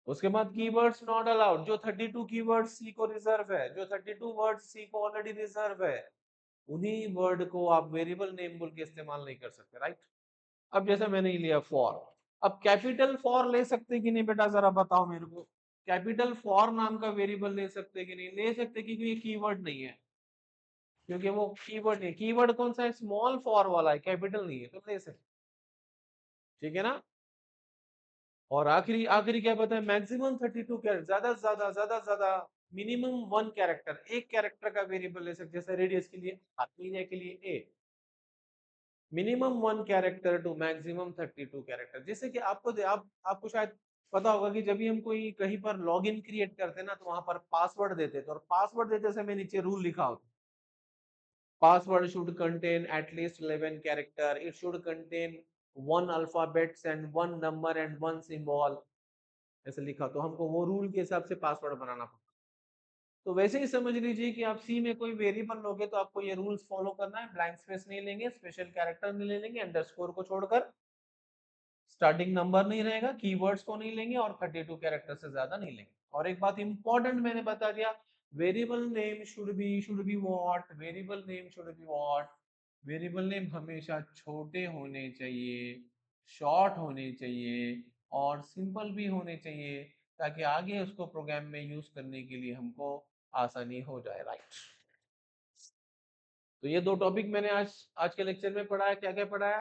उसके बाद कीवर्ड्स नॉट अलाउड, जो 32 कीवर्ड्स सी को रिजर्व है, जो 32 वर्ड्स सी को ऑलरेडी रिजर्व है, उन्हीं वर्ड को आप वेरिएबल नेम बोल के इस्तेमाल नहीं कर सकते, राइट। अब जैसे मैंने ये लिया फॉर, अब कैपिटल फॉर ले सकते कि नहीं बेटा, जरा बताओ मेरे को। कैपिटल फॉर नाम का वेरिएबल ले सकते कि नहीं ले सकते, क्योंकि ये कीवर्ड नहीं है, क्योंकि वो कीवर्ड नहीं, कीवर्ड कौन सा है, स्मॉल फॉर वाला है, कैपिटल नहीं है, तो ले सकते, ठीक है ना। और आखिरी आखिरी क्या पता है, मैक्सिमम 32 कैरेक्टर, ज्यादा मिनिमम 1 कैरेक्टर, एक कैरेक्टर का वेरिएबल ले सकते, जैसे रेडियस के लिए एरिया के लिए A, minimum 1 character to maximum 32 character. जैसे कि आपको शायद पता होगा कि जब भी हम कोई कहीं पर लॉगिन क्रिएट करते हैं ना, तो वहां पर पासवर्ड देते थे, और पासवर्ड देते समय नीचे रूल लिखा होता, password should contain at least 11 character, it should contain 1 alphabets and 1 number and 1 symbol, ऐसे लिखा, तो हमको वो रूल के हिसाब से पासवर्ड बनाना पड़ता। तो वैसे ही समझ लीजिए कि आप सी में कोई वेरिएबल लोगे तो आपको ये रूल्स फॉलो करना है, ब्लैंक स्पेस नहीं लेंगे, स्पेशल कैरेक्टर नहीं लेंगे, अंडरस्कोर को छोड़कर, स्टार्टिंग नंबर नहीं रहेगा, कीवर्ड्स को नहीं लेंगे, और 32 कैरेक्टर से ज्यादा नहीं लेंगे। और एक बात इंपॉर्टेंट मैंने बता दिया, variable name should be what, variable name should be what, variable name हमेशा छोटे होने चाहिए, शॉर्ट होने चाहिए, और सिंपल भी होने चाहिए, ताकि आगे उसको प्रोग्राम में यूज करने के लिए हमको आसानी हो जाए, राइट। तो ये 2 टॉपिक मैंने आज आज के लेक्चर में पढ़ाया। क्या क्या पढ़ाया,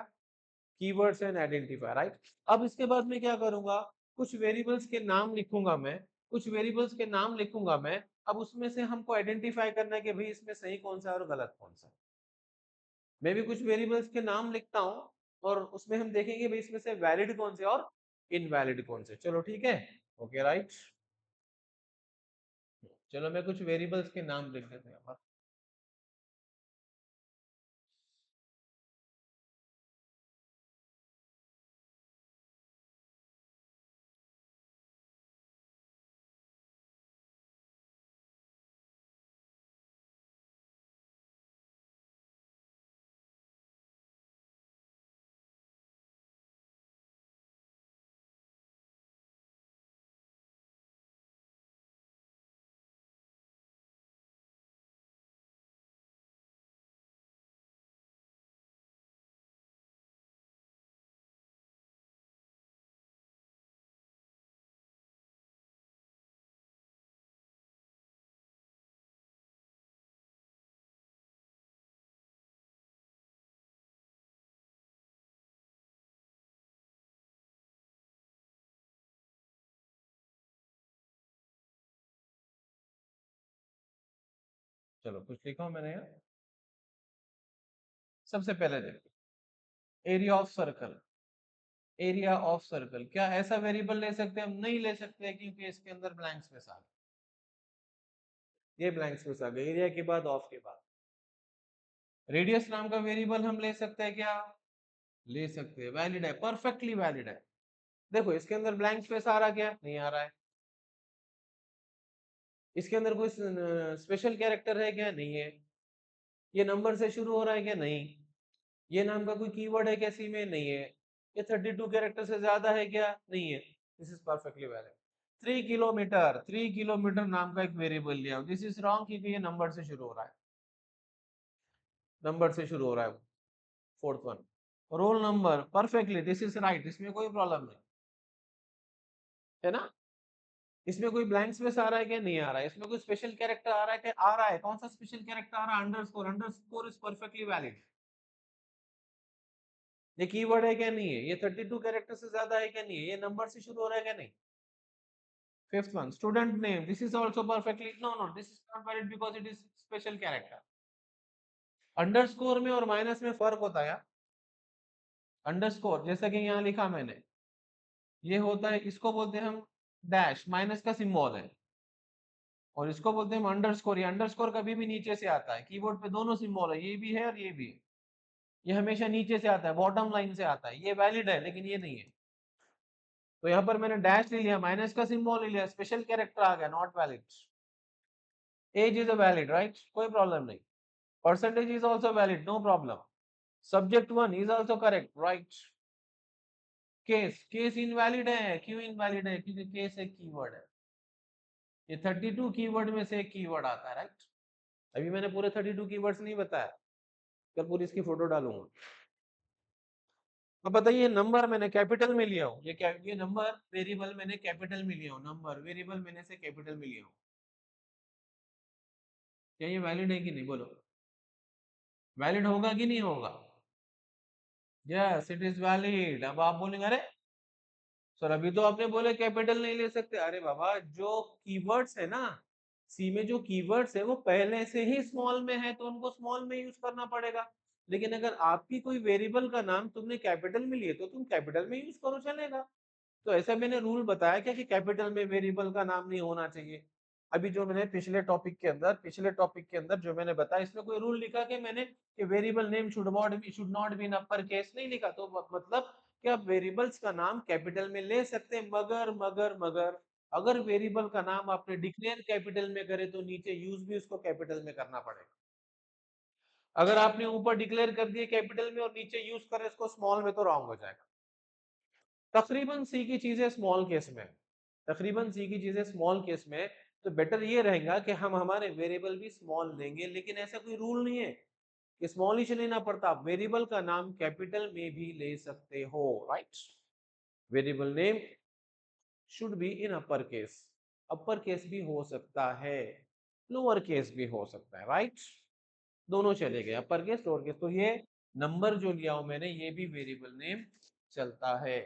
कीवर्ड्स एंड आइडेंटिफायर, राइट। अब इसके बाद मैं क्या करूंगा, कुछ वेरिएबल्स के नाम लिखूंगा मैं, कुछ वेरिएबल्स के नाम लिखूंगा मैं। अब उसमें से हमको आइडेंटिफाई करना है कि भाई इसमें सही कौन सा है और गलत कौन सा है। मैं भी कुछ वेरिएबल्स के नाम लिखता हूँ, और उसमें हम देखेंगे भाई इसमें से वैलिड कौन से और इनवैलिड कौन से। चलो ठीक है, ओके राइट। चलो मैं कुछ वेरिएबल्स के नाम लिख देते हैं। चलो कुछ लिखा हूं मैंने यहाँ। सबसे पहले देखो, area of circle, area of circle, क्या ऐसा वेरिएबल ले सकते हैं, हम नहीं ले सकते, क्योंकि इसके अंदर ब्लैंक स्पेस आ गया, ये ब्लैंक स्पेस आ गया एरिया के बाद, ऑफ के बाद। रेडियस नाम का वेरिएबल हम ले सकते हैं क्या, ले सकते हैं, वैलिड है, परफेक्टली वैलिड है। देखो इसके अंदर ब्लैंक स्पेस आ रहा, क्या नहीं आ रहा है, इसके अंदर कोई स्पेशल कैरेक्टर है क्या, नहीं है, ये नंबर से शुरू हो रहा है क्या, नहीं, ये नाम का कोई कीवर्ड है क्या सी में, नहीं है, ये 32 कैरेक्टर से ज्यादा है क्या, नहीं है, this is perfectly valid. 3 kilometre, 3 kilometre नाम का एक वेरिएबल लिया, दिस इज रॉन्ग, क्योंकि ये नंबर से शुरू हो रहा है, नंबर से शुरू हो रहा है। Fourth one, roll number, perfectly this is right, इसमें कोई प्रॉब्लम नहीं है ना। इसमें कोई ब्लैंक स्पेस आ रहा है क्या, नहीं आ रहा है, इसमें कोई स्पेशल कैरेक्टर आ रहा है क्या, आ रहा है, कौन सा स्पेशल कैरेक्टर आ रहा है, underscore, underscore is perfectly valid. ये कीवर्ड है क्या, नहीं है, ये 32 कैरेक्टर से ज्यादा है क्या, नहीं है, ये नंबर से शुरू हो रहा है क्या, नहीं। Fifth one, student name. This is also perfectly, no, this is not valid because it is special character. Underscore में और माइनस में फर्क होता है। अंडरस्कोर जैसा कि यहाँ लिखा मैंने, ये होता है, इसको बोलते हैं हम डैश, माइनस का सिंबल है, और इसको बोलते हैं हम अंडरस्कोर। ये अंडरस्कोर कभी भी नीचे से आता है, कीबोर्ड पे दोनों सिंबल है, ये भी है और ये भी है। ये हमेशा नीचे से आता है, बॉटम लाइन से आता है, ये वैलिड है लेकिन ये नहीं है। तो यहाँ पर मैंने डैश ले लिया, माइनस का सिंबल ले लिया, स्पेशल कैरेक्टर आ गया, not valid. Age is a valid, right, कोई प्रॉब्लम नहीं। Percentage is also valid, no problem. Subject one is also correct, right. Case, case invalid है, क्यों इनवैलिड है? क्योंकि केस एक कीवर्ड है, ये 32 कीवर्ड में से एक कीवर्ड आता है, राइट। अभी मैंने पूरे 32 कीवर्ड्स नहीं बताया, कल पूरी इसकी फोटो डालूंगा। अब बताइए, नंबर मैंने कैपिटल में लिया हूँ, ये नंबर वेरिएबल मैंने कैपिटल में लिया हूँ, नंबर वेरिएबल मैंने से कैपिटल में लिया हूँ, क्या ये वैलिड है कि नहीं? बोलो, वैलिड होगा कि नहीं होगा? Yes, it is valid. अब आप बोलेंगे अरे सर अभी तो आपने बोले कैपिटल नहीं ले सकते। अरे बाबा, जो कीवर्ड्स है ना, सी में जो कीवर्ड्स है वो पहले से ही स्मॉल में है तो उनको स्मॉल में यूज करना पड़ेगा। लेकिन अगर आपकी कोई वेरिएबल का नाम तुमने कैपिटल में लिए तो तुम कैपिटल में यूज करो, चलेगा। तो ऐसा मैंने रूल बताया क्या कि कैपिटल में वेरिएबल का नाम नहीं होना चाहिए? अभी जो मैंने पिछले टॉपिक के अंदर जो मैंने बताया, इसमें कोई रूल लिखा कि मैंने कि variable name should not be in upper case, नहीं लिखा। तो मतलब कि आप वेरिएबल्स का नाम कैपिटल में ले सकते हैं, मगर अगर वेरिएबल का नाम आपने डिक्लेयर कैपिटल में करे तो नीचे यूज भी उसको कैपिटल में करना पड़ेगा। अगर आपने ऊपर डिक्लेयर कर दिए कैपिटल में और नीचे यूज करे इसको स्मॉल में, तो रॉन्ग हो जाएगा। तकरीबन सी की चीजें स्मॉल केस में, तकरीबन सी की चीजें स्मॉल केस में, तो बेटर ये रहेगा कि हम हमारे वेरिएबल भी स्मॉल लेंगे। लेकिन ऐसा कोई रूल नहीं है कि स्मॉल ही लेना पड़ता, आप वेरिएबल का नाम कैपिटल में भी ले सकते हो, right. Variable name should be in upper case भी हो सकता है, लोअर केस भी हो सकता है, राइट। दोनों चले गए, अपर केस लोअर केस। तो ये नंबर जो लिया हूं मैंने, ये भी वेरिएबल नेम चलता है।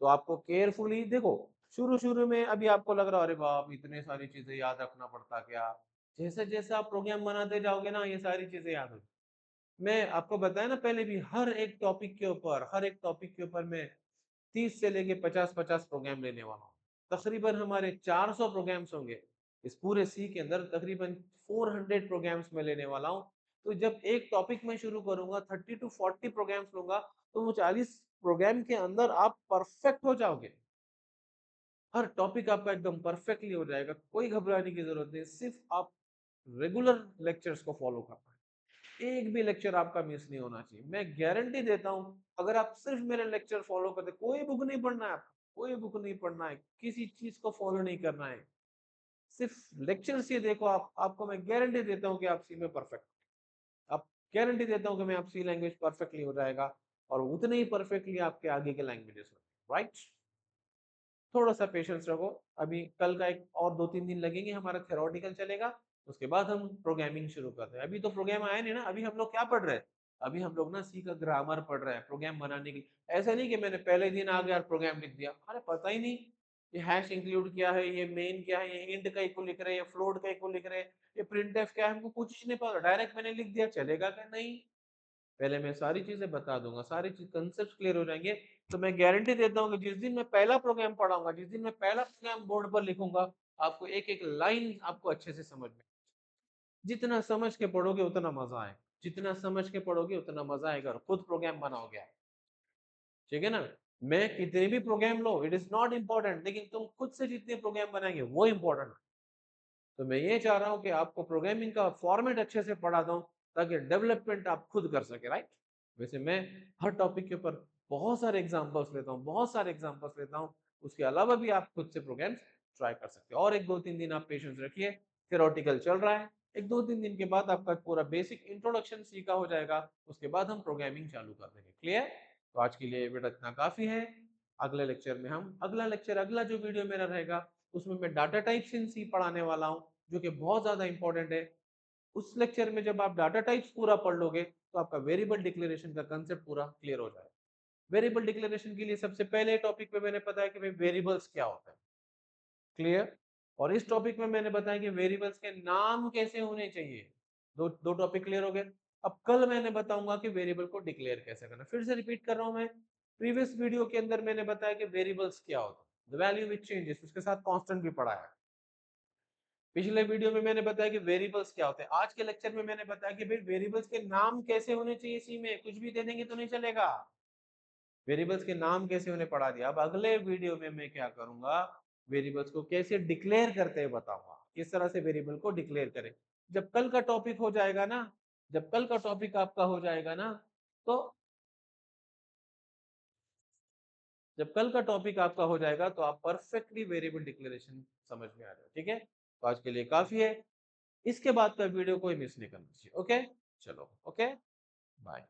तो आपको केयरफुली देखो, शुरू शुरू में अभी आपको लग रहा है अरे बाप इतने सारी चीजें याद रखना पड़ता क्या? जैसे जैसे आप प्रोग्राम बनाते जाओगे ना, ये सारी चीजें याद हो। मैं आपको बताया ना पहले भी, हर एक टॉपिक के ऊपर मैं 30 से लेके 50-50 प्रोग्राम लेने वाला हूँ। तकरीबन हमारे 400 प्रोग्राम्स होंगे इस पूरे सी के अंदर, तकरीबन 400 प्रोग्राम्स में लेने वाला हूँ। तो जब एक टॉपिक में शुरू करूंगा 30 to 40 प्रोग्राम्स लूंगा, तो वो 40 प्रोग्राम के अंदर आप परफेक्ट हो जाओगे। हर टॉपिक आपका एकदम परफेक्टली हो जाएगा, कोई घबराने की जरूरत नहीं। सिर्फ आप रेगुलर लेक्चर्स को फॉलो करना है, एक भी लेक्चर आपका मिस नहीं होना चाहिए। मैं गारंटी देता हूँ, अगर आप सिर्फ मेरे लेक्चर फॉलो करते, कोई बुक नहीं पढ़ना है आपको, कोई बुक नहीं पढ़ना है, किसी चीज को फॉलो नहीं करना है, सिर्फ लेक्चर से देखो आप, आपको मैं गारंटी देता हूँ कि आप सी में परफेक्ट, आप गारंटी देता हूँ कि मैं आप सी लैंग्वेज परफेक्टली हो जाएगा, और उतने ही परफेक्टली आपके आगे के लैंग्वेजेस, राइट। थोड़ा सा पेशेंस रखो, अभी कल का एक और 2-3 दिन लगेंगे, हमारा थ्योरेटिकल चलेगा, उसके बाद हम प्रोग्रामिंग शुरू करते हैं। अभी तो प्रोग्राम आया नहीं ना, अभी हम लोग क्या पढ़ रहे हैं? अभी हम लोग ना सी का ग्रामर पढ़ रहे हैं प्रोग्राम बनाने के लिए। ऐसा नहीं कि मैंने पहले दिन आ गया और प्रोग्राम लिख दिया, अरे पता ही नहीं ये हैश इंक्लूड क्या है, ये मेन क्या है, ये इंट का इक्वल लिख रहे हैं, ये फ्लोट का इक्वल लिख रहे हैं, ये प्रिंटफ क्या है, हमको कुछ नहीं पता, डायरेक्ट मैंने लिख दिया, चलेगा क्या? नहीं, पहले मैं सारी चीजें बता दूंगा, सारी चीज कंसेप्ट क्लियर हो जाएंगे। तो मैं गारंटी देता हूँ कि जिस दिन मैं पहला प्रोग्राम पढ़ाऊंगा, जिस दिन मैं पहला प्रोग्राम बोर्ड पर लिखूंगा, आपको एक एक लाइन आपको अच्छे से समझ में, जितना समझ के पढ़ोगे उतना मजा आएगा, जितना समझ के पढ़ोगे उतना मजा आएगा, और खुद प्रोग्राम बनाओगे आप, ठीक है ना। मैं कितने भी प्रोग्राम लो, इट इज नॉट इम्पोर्टेंट, लेकिन तुम खुद से जितने प्रोग्राम बनाएंगे वो इंपॉर्टेंट। तो मैं ये चाह रहा हूँ कि आपको प्रोग्रामिंग का फॉर्मेट अच्छे से पढ़ा दूं, ताकि डेवलपमेंट आप खुद कर सके, राइट। वैसे मैं हर टॉपिक के ऊपर बहुत सारे एग्जांपल्स लेता हूँ, बहुत सारे एग्जांपल्स लेता हूँ, उसके अलावा भी आप खुद से प्रोग्राम्स ट्राई कर सकते हो। और एक 2-3 दिन आप पेशेंस रखिए, थ्योरेटिकल चल रहा है, एक 2-3 दिन के बाद आपका पूरा बेसिक इंट्रोडक्शन सीखा हो जाएगा, उसके बाद हम प्रोग्रामिंग चालू कर देंगे। क्लियर? तो आज के लिए बेटा इतना काफी है। अगले लेक्चर में हम अगला जो वीडियो मेरा रहेगा, उसमें मैं डाटा टाइप्स इन सी पढ़ाने वाला हूँ, जो कि बहुत ज्यादा इंपॉर्टेंट है। उस लेक्चर में जब आप डाटा टाइप्स पूरा पढ़ लोगे, तो आपका वेरिएबल डिक्लेरेशन का कंसेप्ट पूरा क्लियर हो जाएगा। वेरिएबल डिक्लेरेशन के लिए सबसे पहले टॉपिक पे मैंने बताया कि भाई वेरिएबल्स क्या होता है, क्लियर। और इस टॉपिक में मैंने बताया कि वेरिएबल्स के नाम कैसे होने चाहिए। दो दो टॉपिक क्लियर हो गए। अब कल मैंने बताऊंगा कि वेरिएबल को डिक्लेयर कैसे करना। फिर से रिपीट कर रहा हूं मैं, प्रीवियस वीडियो के अंदर मैंने बताया कि वेरिएबल्स क्या होता है, द वैल्यू विच चेंजेस, उसके साथ कांस्टेंट भी पढ़ा है। पिछले वीडियो में मैंने बताया कि वेरिएबल्स क्या होते हैं। आज के लेक्चर में मैंने बताया कि भाई वेरिएबल्स के नाम कैसे होने चाहिए, सी में कुछ भी दे देंगे तो नहीं चलेगा, वेरिएबल्स के नाम कैसे उन्हें पढ़ा दिया। अब अगले वीडियो में मैं क्या करूंगा, वेरिएबल्स को कैसे डिक्लेयर करते हैं बताऊंगा, किस तरह से वेरिएबल को डिक्लेयर करें। जब कल का टॉपिक हो जाएगा ना, जब कल का टॉपिक आपका हो जाएगा ना, तो जब कल का टॉपिक आपका हो जाएगा तो आप परफेक्टली वेरिएबल डिक्लेरेशन समझ में आ जाए। ठीक है, तो आज के लिए काफी है, इसके बाद का वीडियो कोई मिस नहीं करना चाहिए। ओके, चलो, ओके, बाय।